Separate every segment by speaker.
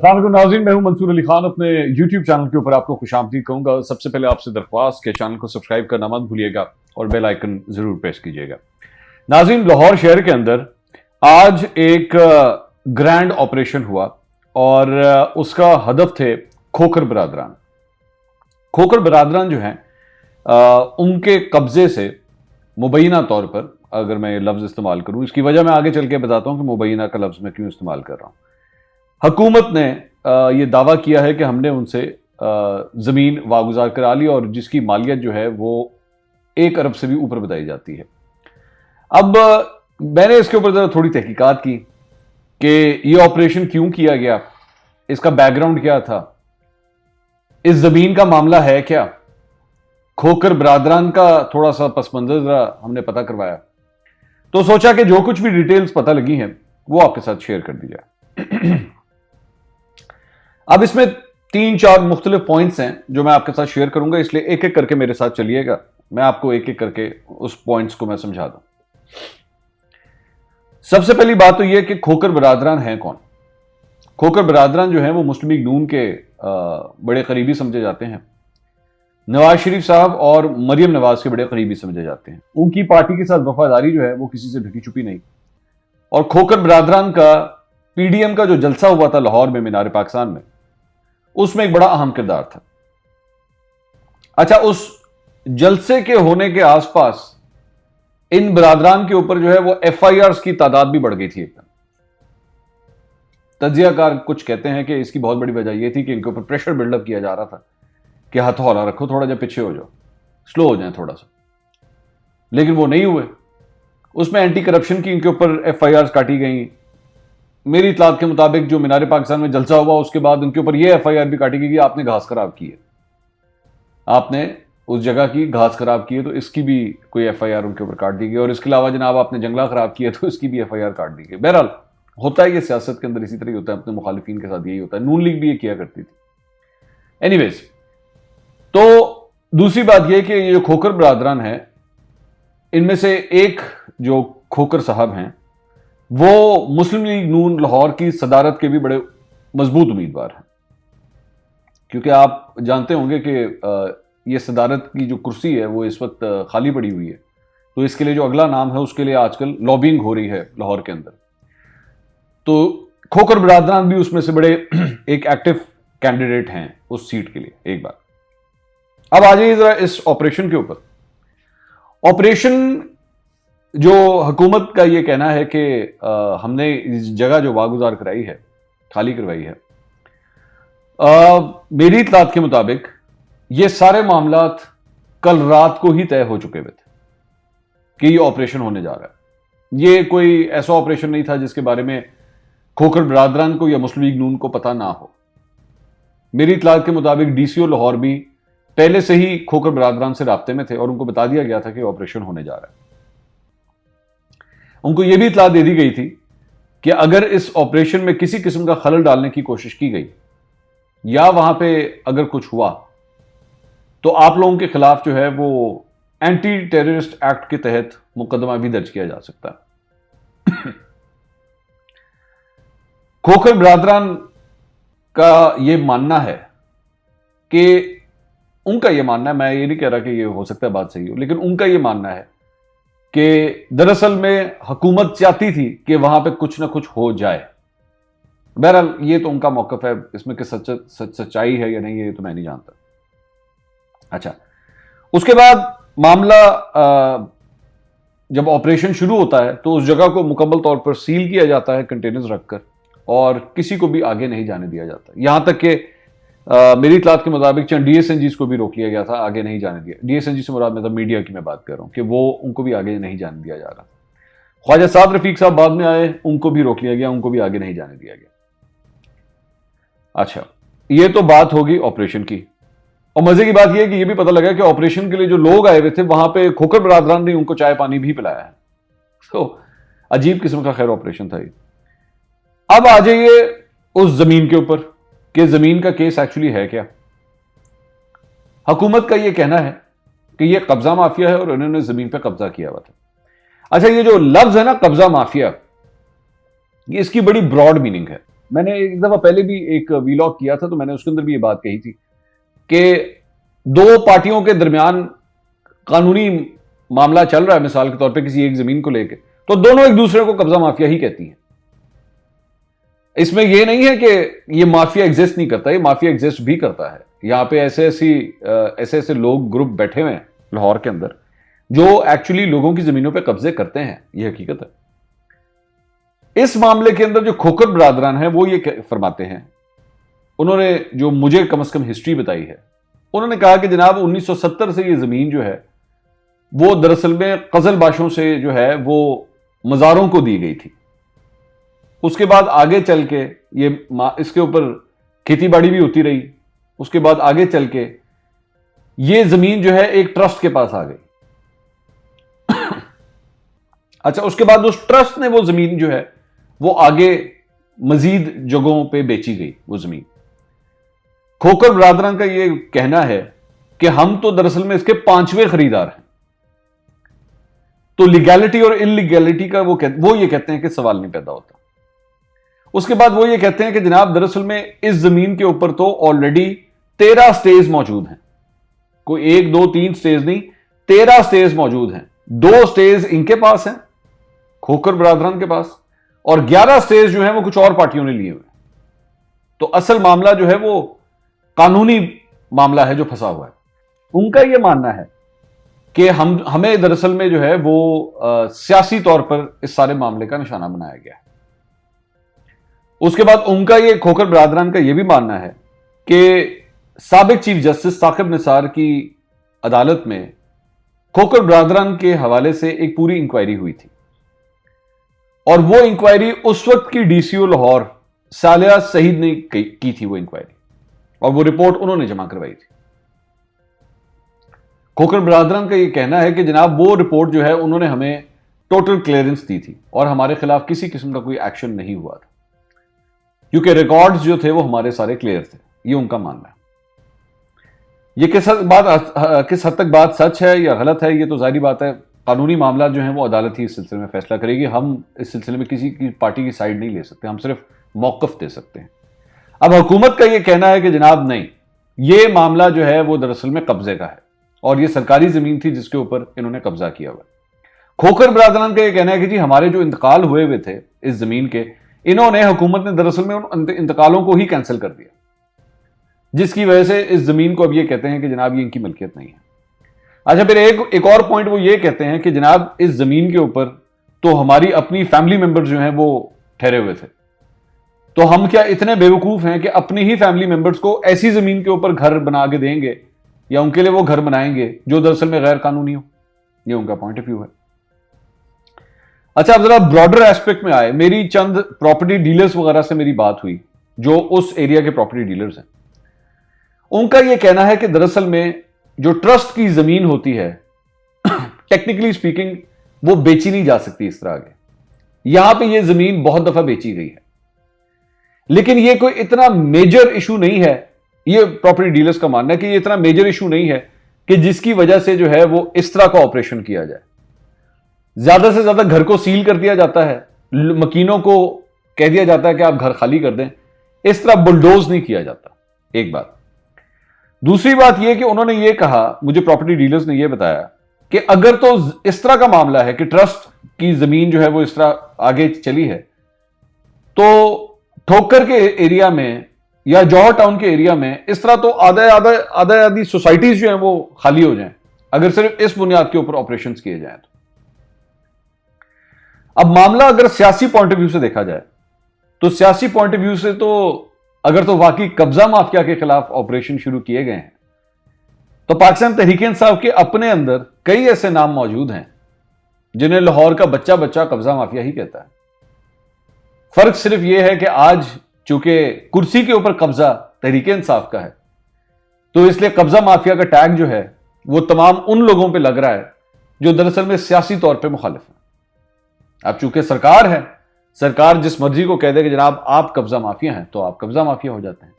Speaker 1: अस्सलाम वालेकुम नाज़रीन, मैं हूं मंसूर अली खान। अपने YouTube चैनल के ऊपर आपको खुशामदीद कहूंगा। सबसे पहले आपसे दरख्वास्त के चैनल को सब्सक्राइब करना मत भूलिएगा और बेल आइकन जरूर प्रेस कीजिएगा। नाज़रीन, लाहौर शहर के अंदर आज एक ग्रैंड ऑपरेशन हुआ और उसका हदफ थे खोखर बरादरान। खोखर बरादरान जो हैं उनके कब्जे से मुबैना तौर पर, अगर मैं ये लफ्ज़ इस्तेमाल करूं, इसकी वजह मैं आगे चल के बताता हूं कि मुबैना का लफ्ज़ मैं क्यों इस्तेमाल कर रहा हूं। हुकूमत ने ये दावा किया है कि हमने उनसे ज़मीन वागुजार करा ली और जिसकी मालियत जो है वो 1 अरब से भी ऊपर बताई जाती है। अब मैंने इसके ऊपर ज़रा थोड़ी तहकीकात की कि ये ऑपरेशन क्यों किया गया, इसका बैकग्राउंड क्या था, इस ज़मीन का मामला है क्या, खोखर बरादरान का थोड़ा सा पस मंज़र ज़रा हमने पता करवाया। तो सोचा कि जो कुछ भी डिटेल्स पता लगी हैं वो आपके साथ शेयर कर दी जाए। अब इसमें 3-4 मुख्तलिफ पॉइंट्स हैं जो मैं आपके साथ शेयर करूंगा, इसलिए एक एक करके मेरे साथ चलिएगा। मैं आपको एक एक करके उस पॉइंट्स को मैं समझा दूं। सबसे पहली बात तो यह कि खोखर बरादरान हैं कौन। खोखर बरादरान जो हैं वो मुस्लिम लीग नून के बड़े करीबी समझे जाते हैं। नवाज शरीफ साहब और मरियम नवाज के बड़े करीबी समझे जाते हैं। उनकी पार्टी के साथ वफादारी जो है वो किसी से ढकी छुपी नहीं। और खोखर बरादरान का पीडीएम का जो जलसा हुआ था लाहौर में, मीनार पाकिस्तान में, उसमें एक बड़ा अहम किरदार था। अच्छा, उस जलसे के होने के आसपास इन बरादरान के ऊपर जो है वो एफआईआर की तादाद भी बढ़ गई थी एकदम। तज्जियाकार कुछ कहते हैं कि इसकी बहुत बड़ी वजह यह थी कि इनके ऊपर प्रेशर बिल्डअप किया जा रहा था कि हथौड़ा रखो, थोड़ा जा पीछे हो जाओ, स्लो हो जाए थोड़ा सा, लेकिन वो नहीं हुए। उसमें एंटी करप्शन की इनके ऊपर एफआईआर काटी गई। मेरी इतलात के मुताबिक जो मीनार पाकिस्तान में जलसा हुआ उसके बाद उनके ऊपर यह एफआईआर भी काटी गई कि आपने घास खराब की है, आपने उस जगह की घास खराब की है, तो इसकी भी कोई एफआईआर उनके ऊपर काट दी गई। और इसके अलावा जनाब आपने जंगला खराब किया तो इसकी भी एफआईआर काट दी गई। बहरहाल होता है ये सियासत के अंदर इसी तरह ही होता है, अपने मुखालिफिन के साथ यही होता है। नून लीग भी ये किया करती थी। एनीवेज, तो दूसरी बात यह कि ये जो खोखर बरादरान है, इनमें से एक जो खोखर साहब हैं वो मुस्लिम लीग नून लाहौर की सदारत के भी बड़े मजबूत उम्मीदवार हैं। क्योंकि आप जानते होंगे कि ये सदारत की जो कुर्सी है वो इस वक्त खाली पड़ी हुई है, तो इसके लिए जो अगला नाम है उसके लिए आजकल लॉबिंग हो रही है लाहौर के अंदर। तो खोखर बरादरान भी उसमें से बड़े एक एक्टिव कैंडिडेट हैं उस सीट के लिए। एक बार अब आ जाइए जरा इस ऑपरेशन के ऊपर। ऑपरेशन जो हुकूमत का ये कहना है कि हमने इस जगह जो वागुजार कराई है, खाली करवाई है, मेरी इतलात के मुताबिक ये सारे मामलात कल रात को ही तय हो चुके हुए थे कि ये ऑपरेशन होने जा रहा है। ये कोई ऐसा ऑपरेशन नहीं था जिसके बारे में खोखर बरादरान को या मुस्लिम लीग नून को पता ना हो। मेरी इतलात के मुताबिक डीसीओ लाहौर भी पहले से ही खोखर बरादरान से राब्ते में थे और उनको बता दिया गया था कि ऑपरेशन होने जा रहा है। उनको यह भी इतला दे दी गई थी कि अगर इस ऑपरेशन में किसी किस्म का खलल डालने की कोशिश की गई या वहां पे अगर कुछ हुआ तो आप लोगों के खिलाफ जो है वो एंटी टेररिस्ट एक्ट के तहत मुकदमा भी दर्ज किया जा सकता है। खोखर बरादरान का यह मानना है कि उनका यह मानना है, मैं ये नहीं कह रहा कि ये हो सकता है बात सही हो, लेकिन उनका यह मानना है कि दरअसल में हुकूमत चाहती थी कि वहां पे कुछ ना कुछ हो जाए। बहरहाल ये तो उनका मौकफ है, इसमें कि सच्चाई है या नहीं है ये तो मैं नहीं जानता। अच्छा, उसके बाद मामला जब ऑपरेशन शुरू होता है तो उस जगह को मुकम्मल तौर पर सील किया जाता है कंटेनर्स रखकर, और किसी को भी आगे नहीं जाने दिया जाता। यहां तक कि मेरी इतलात के मुताबिक चंद डीएसएनजीस को भी रोक लिया गया था, आगे नहीं जाने दिया। डीएसएनजी से मुराद मतलब मीडिया की मैं बात कर रहा हूं कि वो उनको भी आगे नहीं जाने दिया जा रहा। ख्वाजा साद रफीक साहब बाद में आए, उनको भी रोक लिया गया, उनको भी आगे नहीं जाने दिया गया। अच्छा, ये तो बात होगी ऑपरेशन की। और मजे की बात यह कि यह भी पता लगा कि ऑपरेशन के लिए जो लोग आए हुए थे वहां पे खोखर बरादरान ने उनको चाय पानी भी पिलाया है। तो अजीब किस्म का खैर ऑपरेशन था ये। अब आ जाइए उस जमीन के ऊपर कि जमीन का केस एक्चुअली है क्या। हुकूमत का यह कहना है कि यह कब्जा माफिया है और उन्होंने जमीन पर कब्जा किया हुआ था। अच्छा, ये जो लफ्ज है ना कब्जा माफिया, ये इसकी बड़ी ब्रॉड मीनिंग है। मैंने एक दफा पहले भी एक वीलॉग किया था, तो मैंने उसके अंदर भी ये बात कही थी कि दो पार्टियों के दरमियान कानूनी मामला चल रहा है, मिसाल के तौर पे किसी एक जमीन को लेकर, तो दोनों एक दूसरे को कब्जा माफिया ही कहती हैं। इसमें यह नहीं है कि ये माफिया एग्जिस्ट नहीं करता, ये माफिया एग्जिस्ट भी करता है। यहां पे ऐसे ऐसे लोग ग्रुप बैठे हुए हैं लाहौर के अंदर जो एक्चुअली लोगों की जमीनों पे कब्जे करते हैं, ये हकीकत है। इस मामले के अंदर जो खोकर बरादरान है वो ये फरमाते हैं, उन्होंने जो मुझे कम से कम हिस्ट्री बताई है, उन्होंने कहा कि जनाब 1970 से ये जमीन जो है वो दरअसल में कजलबाशों से जो है वो मज़ारों को दी गई थी। उसके बाद आगे चल के ये इसके ऊपर खेती बाड़ी भी होती रही। उसके बाद आगे चल के ये जमीन जो है एक ट्रस्ट के पास आ गई। अच्छा, उसके बाद उस ट्रस्ट ने वो जमीन जो है वो आगे मजीद जगहों पे बेची गई वो जमीन। खोकर बरादरान का ये कहना है कि हम तो दरअसल में इसके 5वें खरीदार हैं, तो लीगैलिटी और इलीगैलिटी का वो ये कहते हैं कि सवाल नहीं पैदा होता। उसके बाद वो ये कहते हैं कि जनाब दरअसल में इस जमीन के ऊपर तो ऑलरेडी 13 स्टेज मौजूद हैं, कोई 1 2 3 स्टेज नहीं, 13 स्टेज मौजूद हैं। 2 स्टेज इनके पास हैं, खोकर बरादरान के पास, और 11 स्टेज जो है वो कुछ और पार्टियों ने लिए हुए। तो असल मामला जो है वो कानूनी मामला है जो फंसा हुआ है। उनका यह मानना है कि हमें दरअसल में जो है वो सियासी तौर पर इस सारे मामले का निशाना बनाया गया है। उसके बाद उनका ये खोकर बरादरान का यह भी मानना है कि साबिक चीफ जस्टिस साकिब निसार की अदालत में खोकर बरादरान के हवाले से एक पूरी इंक्वायरी हुई थी, और वो इंक्वायरी उस वक्त की डीसीओ लाहौर सालिया सईद ने की थी वो इंक्वायरी, और वो रिपोर्ट उन्होंने जमा करवाई थी। खोकर बरादरान का ये कहना है कि जनाब वो रिपोर्ट जो है उन्होंने हमें टोटल क्लियरेंस दी थी और हमारे खिलाफ किसी किस्म का कोई एक्शन नहीं हुआ था, क्योंकि रिकॉर्ड्स जो थे वो हमारे सारे क्लियर थे। ये उनका मानना है। ये किस हद तक बात सच है या गलत है, ये तो जाहिर बात है कानूनी मामला जो है वो अदालत ही इस सिलसिले में फैसला करेगी। हम इस सिलसिले में किसी की पार्टी की साइड नहीं ले सकते, हम सिर्फ मौकफ दे सकते हैं। अब हुकूमत का ये कहना है कि जनाब नहीं, ये मामला जो है वो दरअसल में कब्जे का है और ये सरकारी जमीन थी जिसके ऊपर इन्होंने कब्जा किया हुआ। खोकर बरादरान का ये कहना है कि जी हमारे जो इंतकाल हुए हुए थे इस जमीन के, इन्होंने, हुकूमत ने दरअसल में उन इंतकालों को ही कैंसिल कर दिया, जिसकी वजह से इस जमीन को अब ये कहते हैं कि जनाब ये इनकी मिल्कियत नहीं है। अच्छा, फिर एक और पॉइंट वो ये कहते हैं कि जनाब इस जमीन के ऊपर तो हमारी अपनी फैमिली मेंबर्स जो हैं वो ठहरे हुए थे, तो हम क्या इतने बेवकूफ हैं कि अपनी ही फैमिली मेंबर्स को ऐसी जमीन के ऊपर घर बना के देंगे या उनके लिए वो घर बनाएंगे जो दरअसल में गैर कानूनी हो। ये उनका पॉइंट ऑफ व्यू है। अच्छा, अब जरा ब्रॉडर एस्पेक्ट में आए। मेरी चंद प्रॉपर्टी डीलर्स वगैरह से मेरी बात हुई जो उस एरिया के प्रॉपर्टी डीलर्स हैं। उनका यह कहना है कि दरअसल में जो ट्रस्ट की जमीन होती है टेक्निकली स्पीकिंग वो बेची नहीं जा सकती इस तरह आगे। यहां पे ये जमीन बहुत दफा बेची गई है, लेकिन ये कोई इतना मेजर इशू नहीं है। ये प्रॉपर्टी डीलर्स का मानना है कि ये इतना मेजर इशू नहीं है कि जिसकी वजह से जो है वो इस तरह का ऑपरेशन किया जाए। ज्यादा से ज्यादा घर को सील कर दिया जाता है, मकीनों को कह दिया जाता है कि आप घर खाली कर दें, इस तरह बुलडोज नहीं किया जाता। एक बात। दूसरी बात यह कि उन्होंने ये कहा, मुझे प्रॉपर्टी डीलर्स ने यह बताया कि अगर तो इस तरह का मामला है कि ट्रस्ट की जमीन जो है वो इस तरह आगे चली है, तो ठोकर के एरिया में या जौहर टाउन के एरिया में इस तरह तो आधी सोसाइटीज जो हैं वो खाली हो जाएं, अगर सिर्फ इस बुनियाद के ऊपर ऑपरेशंस किए जाएं तो। अब मामला अगर सियासी पॉइंट ऑफ व्यू से देखा जाए तो सियासी पॉइंट ऑफ व्यू से तो अगर तो वाकई कब्जा माफिया के खिलाफ ऑपरेशन शुरू किए गए हैं, तो पाकिस्तान तहरीक-ए-इंसाफ के अपने अंदर कई ऐसे नाम मौजूद हैं जिन्हें लाहौर का बच्चा बच्चा कब्जा माफिया ही कहता है। फर्क सिर्फ यह है कि आज चूंकि कुर्सी के ऊपर कब्जा तहरीक-ए-इंसाफ का है, तो इसलिए कब्जा माफिया का टैग जो है वो तमाम उन लोगों पर लग रहा है जो दरअसल में सियासी तौर पर मुखालिफ है। अब चूंकि सरकार है, सरकार जिस मर्जी को कह दे कि जनाब आप कब्जा माफिया हैं, तो आप कब्जा माफिया हो जाते हैं।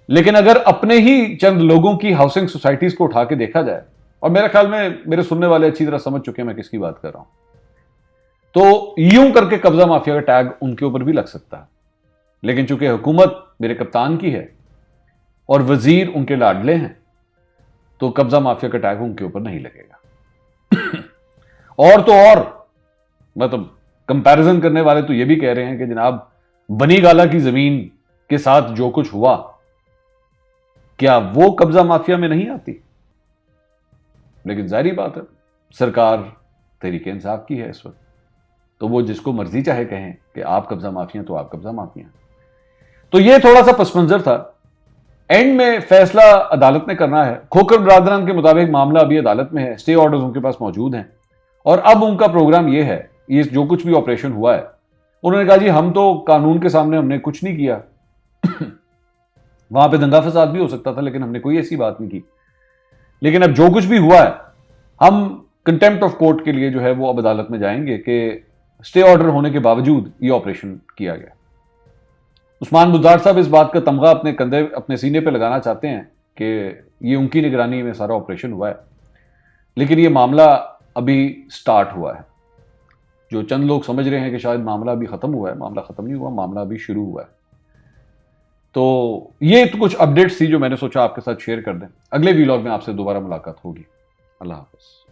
Speaker 1: लेकिन अगर अपने ही चंद लोगों की हाउसिंग सोसाइटीज को उठा के देखा जाए, और मेरे ख्याल में मेरे सुनने वाले अच्छी तरह समझ चुके हैं मैं किसकी बात कर रहा हूं, तो यूं करके कब्जा माफिया का टैग उनके ऊपर भी लग सकता है। लेकिन चूंकि हुकूमत मेरे कप्तान की है और वजीर उनके लाडले हैं, तो कब्जा माफिया का टैग उनके ऊपर नहीं लगेगा। और तो और मतलब कंपैरिजन करने वाले तो ये भी कह रहे हैं कि जनाब बनी गाला की जमीन के साथ जो कुछ हुआ, क्या वो कब्जा माफिया में नहीं आती? लेकिन जाहिर बात है, सरकार तहरीक इंसाफ की है इस वक्त, तो वो जिसको मर्जी चाहे कहें कि आप कब्जा माफिया, तो आप कब्जा माफिया। तो ये थोड़ा सा पसमंजर था। एंड में फैसला अदालत ने करना है। खोखर बरादरान के मुताबिक मामला अभी अदालत में है, स्टे ऑर्डर्स उनके पास मौजूद हैं, और अब उनका प्रोग्राम ये है, ये जो कुछ भी ऑपरेशन हुआ है, उन्होंने कहा जी हम तो कानून के सामने हमने कुछ नहीं किया। वहां पे दंगा फसाद भी हो सकता था, लेकिन हमने कोई ऐसी बात नहीं की। लेकिन अब जो कुछ भी हुआ है, हम कंटेम्प्ट ऑफ कोर्ट के लिए जो है वो अब अदालत में जाएंगे कि स्टे ऑर्डर होने के बावजूद ये ऑपरेशन किया गया। उस्मान बुज़दार साहब इस बात का तमगा अपने कंधे, अपने सीने पे लगाना चाहते हैं कि ये उनकी निगरानी में सारा ऑपरेशन हुआ है, लेकिन ये मामला अभी स्टार्ट हुआ है। जो चंद लोग समझ रहे हैं कि शायद मामला अभी खत्म हुआ है, मामला खत्म नहीं हुआ, मामला अभी शुरू हुआ है। तो ये तो कुछ अपडेट्स थी जो मैंने सोचा आपके साथ शेयर कर दें। अगले वीलॉग में आपसे दोबारा मुलाकात होगी। अल्लाह हाफ़िज़।